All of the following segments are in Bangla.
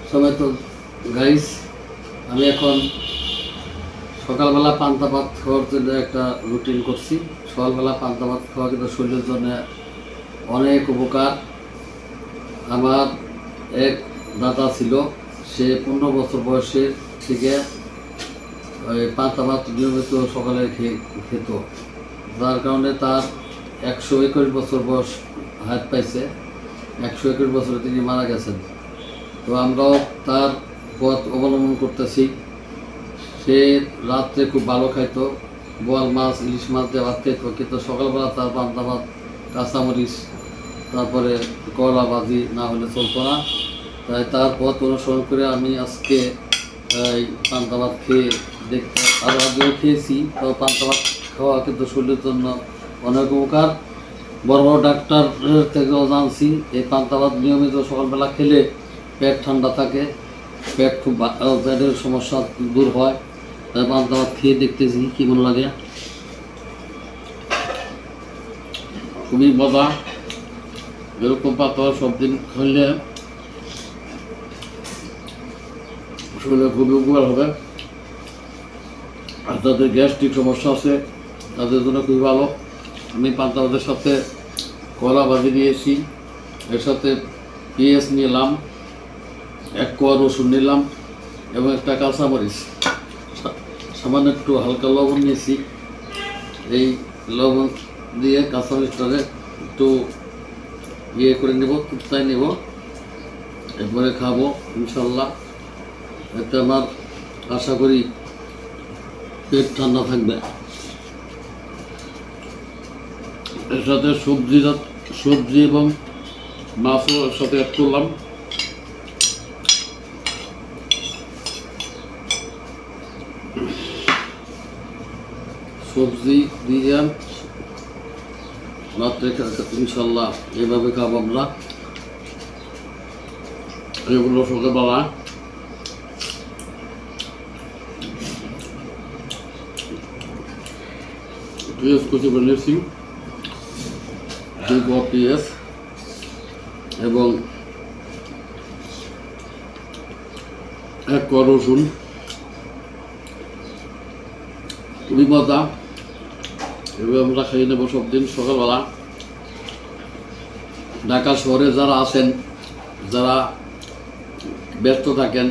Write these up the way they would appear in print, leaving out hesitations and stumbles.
সবাই তো গাইস, আমি এখন সকালবেলা পান্তা ভাত খাওয়ার জন্য একটা রুটিন করছি। সকালবেলা পান্তা ভাত খাওয়া কিন্তু শরীরের জন্য অনেক উপকার। আমার এক দাদা ছিল, সে 15 বছর বয়সের থেকে ওই পান্তা ভাত নিয়মিত সকালে খেত, যার কারণে তার 121 বছর বয়স হাত পাইছে। 121 বছরে তিনি মারা গেছেন। তো আমরাও তার পথ অবলম্বন করতেছি। সে রাত্রে খুব ভালো খাইতো, বোয়াল মাছ, ইলিশ মাছ দিয়ে ভাত খাইতো, কিন্তু সকালবেলা তার পান্তা ভাত, কাঁচামরিচ, তারপরে করলা ভাজি না হলে চলতো না। তাই তার পথ অনুসরণ করে আমি আজকে এই পান্তা ভাত খেয়ে দেখতে, আরও আগেও খেয়েছি। তো পান্তা ভাত খাওয়া কিন্তু শরীরের জন্য অনেক উপকার। বড় বড় ডাক্তার থেকেও জানছি এই পান্তা ভাত নিয়মিত সকালবেলা খেলে পেট ঠান্ডা থাকে, পেটের সমস্যা দূর হয়। তাই পান্তা ভাত খেয়ে দেখতেছি কেমন লাগে। খুবই মজা। এরকম পান্তা ভাত সব দিন খেলে শরীরে খুবই উপকার হবে। আর যাদের গ্যাস্ট্রিক সমস্যা আছে তাদের জন্য খুবই ভালো। আমি পান্তা ভাতের সাথে কলা ভাজি নিয়েছি, এর সাথে পেঁয়াজ নিলাম, 1 কোয়া রসুন নিলাম এবং একটা কাঁচামরিচ, সামান্য একটু হালকা লবণ নিয়েছি। এই লবণ দিয়ে কাঁচামরিচটাকে একটু করে নেব, কুপ্তায় নেব, এরপরে খাবো ইনশাল্লাহ। এতে আমার আশা করি পেট ঠান্ডা থাকবে। এর সাথে সবজি এবং মাছও এর সাথে অ্যাড করলাম। সবজি দিয়ে রাত্রে ইনশাল্লাহ এভাবে খাবো আমরা। এগুলো সকালবেলা পেঁয়াজ কুচি বানিয়েছি, 2 কোয়া পেঁয়াজ এবং 1 কোয়া রসুন। খুবই মজা। এভাবে আমরা খেয়ে নেবো সব দিন সকালবেলা। ঢাকা শহরে যারা আছেন, যারা ব্যস্ত থাকেন,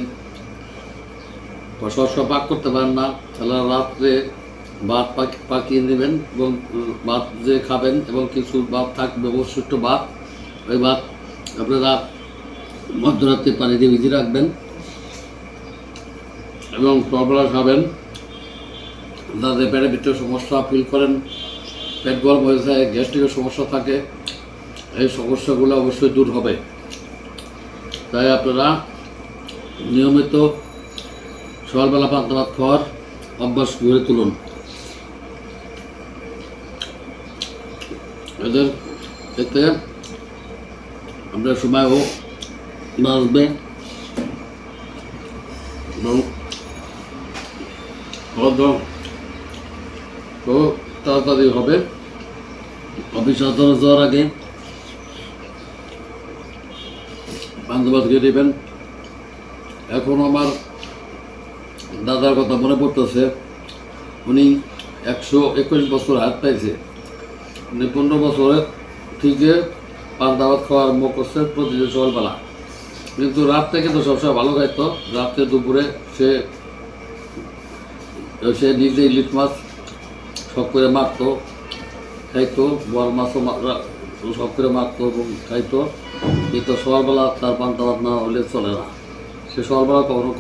সব পাক করতে পারেন না, তাহলে রাত্রে ভাত পাকিয়ে নেবেন এবং ভাত যে খাবেন এবং কিছু ভাত থাকবে, অবশিষ্ট ভাত, ওই ভাত আপনারা মধ্যরাত্রে পানি দিয়ে ভিজিয়ে রাখবেন এবং সকালবেলা খাবেন। যাদের পেটের ভিতরে সমস্যা ফিল করেন, পেট গরম হয়ে যায়, গ্যাস্ট্রিকের সমস্যা থাকে, এই সমস্যাগুলো অবশ্যই দূর হবে। তাই আপনারা নিয়মিত সকালবেলা পান্তা ভাত খাওয়ার অভ্যাস গড়ে তুলুন। এতে আপনার সময়ও বাঁচবে এবং তো তাড়াতাড়ি হবে। অফিস যাওয়ার আগে পান্তা ভাত খেয়ে দেবেন। এখন আমার দাদার কথা মনে পড়তেছে, উনি 121 বছর হাত পাইছে। উনি 15 বছরের থেকে পান্তা ভাত খাওয়া আরম্ভ করছে প্রতিদিন সকালবেলা। কিন্তু রাত থেকে তো সবসময় ভালো খাইতো। রাত্রে দুপুরে সে নিজে ইলিশ মাছ সব করে মারতো, খাইতো, বোয়াল মাছও সব করে মারতো এবং খাইতো। কিন্তু সকালবেলা তার পান্তা ভাত না হলে চলে না। সে সকালবেলা কখনো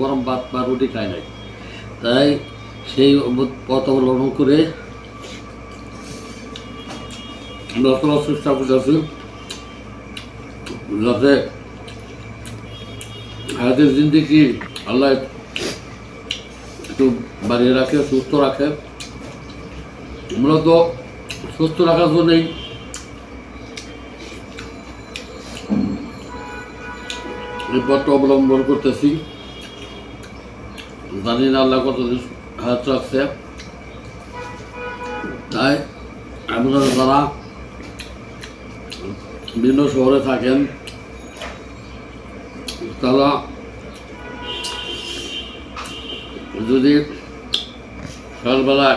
গরম ভাত বা রুটি খায় নাই। তাই সেই পথ অবলম্বন করে আমরা চেষ্টা করতেছি যাতে হায়াতের জিন্দেগি আল্লাহ একটু বাড়িয়ে রাখে, সুস্থ রাখে। মূলত সুস্থ রাখার জন্যই এই পথটা অবলম্বন করতেছি। জানি না আল্লাহ কতদিন হায়াত রাখছে। তাই আপনারা যারা বিভিন্ন শহরে থাকেন তারা যদি সকালবেলা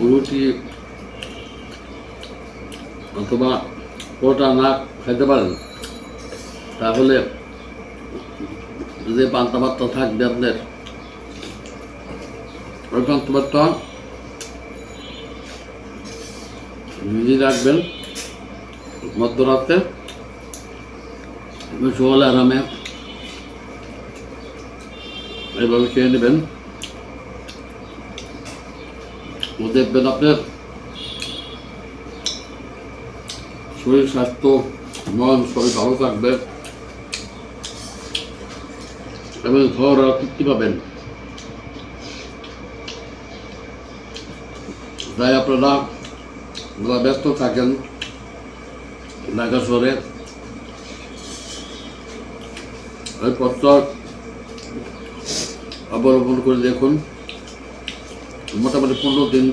রুটি অথবা পরোটা না খেতে পারেন, তাহলে যে পান্তা ভাতটা থাকবে আপনার, ওই পান্তা ভাতটা ভিজিয়ে রাখবেন মধ্যরাতে, সকালে আরামে এইভাবে খেয়ে নেবেন। দেখবেন আপনার শরীর স্বাস্থ্য মন সবই ভালো থাকবে এবং ঘর তৃপ্তি পাবেন। তাই আপনারা যারা ব্যস্ত থাকেন ঢাকা শহরে, ওই পথটা অবলম্বন করে দেখুন। মোটামুটি 15 দিন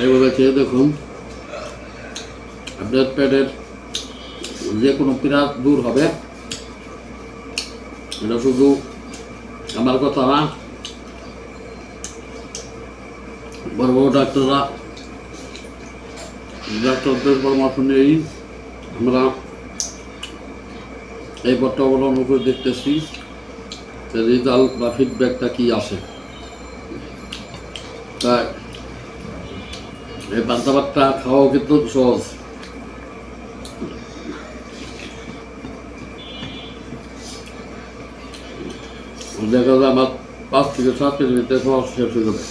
এইভাবে খেয়ে দেখুন, আপনার পেটের যে কোনো পীড়া দূর হবে। এটা শুধু আমার কথা না, বড় বড় ডাক্তারদের পরামর্শ নিয়েই আমরা এই পথটা অবলম্বন করে দেখতেছি রেজাল্ট বা ফিডব্যাকটা কি আসে। তাই এই পান্তা ভাতটা খাওয়াও কিন্তু সহজ। দেখা যায় আমার 5 থেকে 7 মিনিটে খাওয়া শেষ হয়ে যাবে।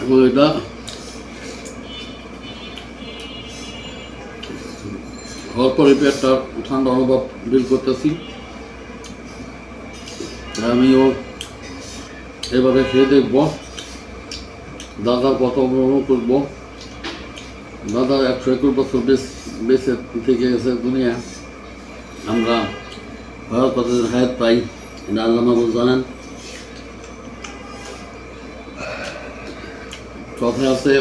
এখন এটা খাওয়ার পরে পেটটা ঠান্ডা অনুভব ফিল করতেছি। আমিও এভাবে খেয়ে দেখব, দাদার কথা অবলম্বন করবো। দাদা 121 বছর বেঁচে থেকে গেছে দুনিয়া, আমরা ভারত পাতের হায়াত পাই, এটা আল্লাহ মাহবুব জানেন। কথায় আছে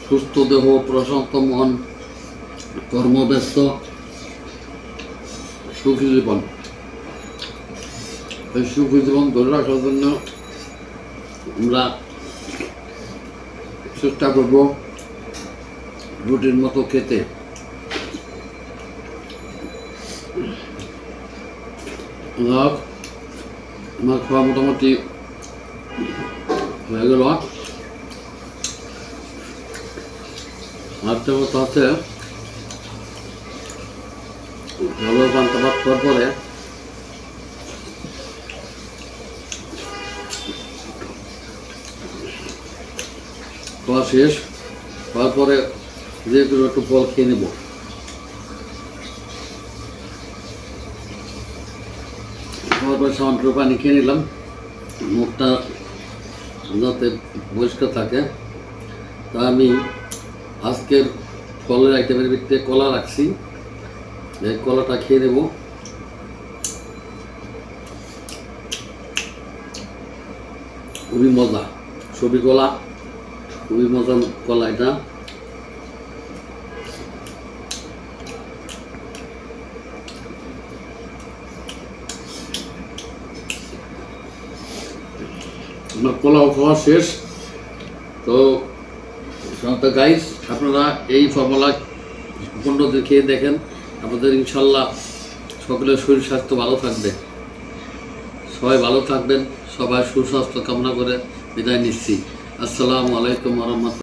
সুস্থ দেহ প্রশান্ত মন কর্মব্যস্ত সুখী জীবন। এই সুখী জীবন ধরে রাখার জন্য আমরা চেষ্টা করব রুটির মতো খেতে। আমার খাওয়া মোটামুটি হয়ে গেল। আরেকটা কথা আছে, ভালো পান্তা ভাত খাওয়ার পরে খাওয়া শেষ হওয়ার পরে যে কোনো একটু ফল খেয়ে নেব। খাওয়ার পরে সামান্য পানি খেয়ে নিলাম, মুখটা যাতে পরিষ্কার থাকে। তা আমি আজকের ফলের আইটেমের ভিতরে কলা রাখছি, এই কলাটা খেয়ে নেব। খুবই মজা, সবই কলা, খুবই মজা কলা এটা। আমার পোলাও খাওয়া শেষ। তো গাইস, আপনারা এই ফর্মুলা 15 দিন খেয়ে দেখেন, আপনাদের ইনশাল্লাহ সকলের শরীর স্বাস্থ্য ভালো থাকবে। সবাই ভালো থাকবেন, সবাই সুস্বাস্থ্য কামনা করে বিদায় নিচ্ছি। আসসালামু আলাইকুম ওয়া রাহমাতুল্লাহ।